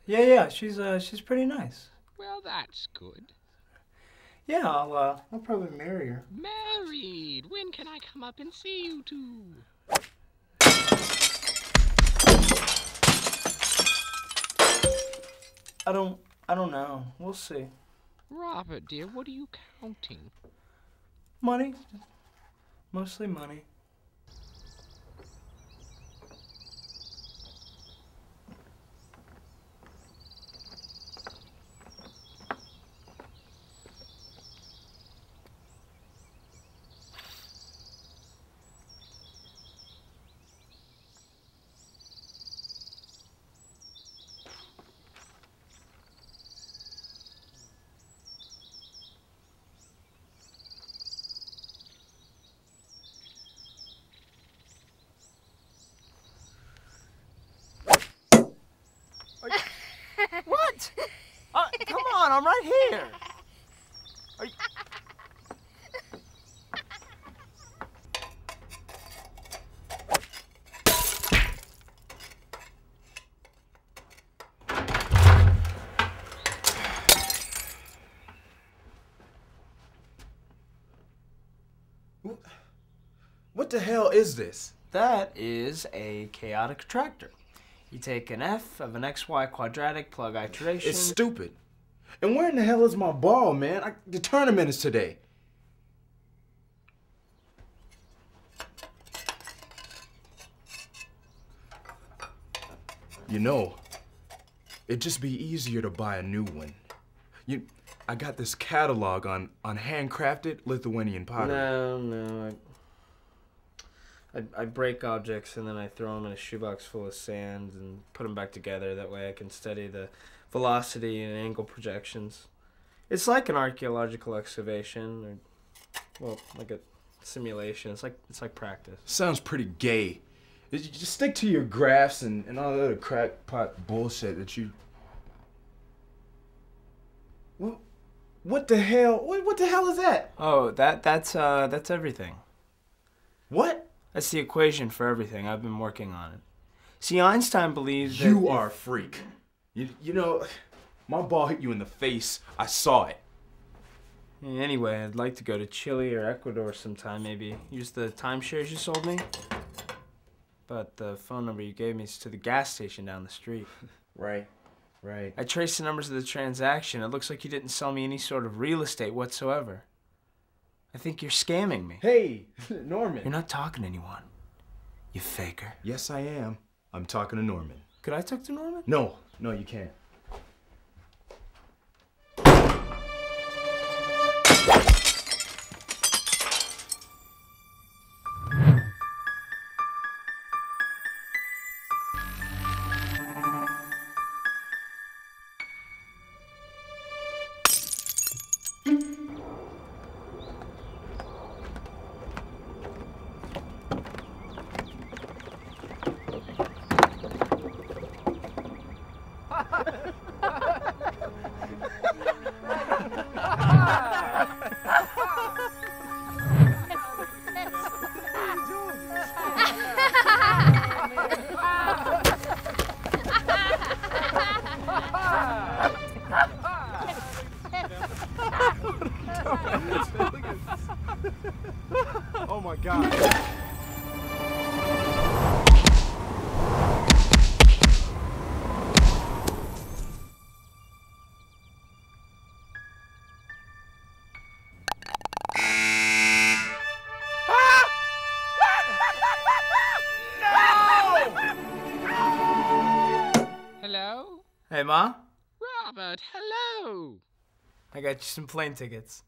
Yeah, she's pretty nice. Well, that's good. Yeah, I'll probably marry her. Married! When can I come up and see you two? I don't know. We'll see. Robert, dear, what are you counting? Money. Mostly money. What? Come on, I'm right here. Are you... What the hell is this? That is a chaotic attractor. You take an f of an xy quadratic, plug iteration. It's stupid. And where in the hell is my ball, man? The tournament is today. You know, it'd just be easier to buy a new one. I got this catalog on handcrafted Lithuanian pottery. No. I break objects and then I throw them in a shoebox full of sand and put them back together. That way I can study the velocity and angle projections. It's like an archaeological excavation, or, well, like a simulation. It's like practice. Sounds pretty gay. You just stick to your graphs and all the other crackpot bullshit that you... What the hell? What the hell is that? Oh, that's everything. What? That's the equation for everything. I've been working on it. See, Einstein believes that... You are a freak. You know, my ball hit you in the face. I saw it. Anyway, I'd like to go to Chile or Ecuador sometime, maybe. Use the timeshares you sold me. But the phone number you gave me is to the gas station down the street. Right. I traced the numbers of the transaction. It looks like you didn't sell me any sort of real estate whatsoever. I think you're scamming me. Hey, Norman. You're not talking to anyone. You faker. Yes, I am. I'm talking to Norman. Could I talk to Norman? No, you can't. Oh my God. Hello? Hey, Ma? Robert, hello! I got you some plane tickets.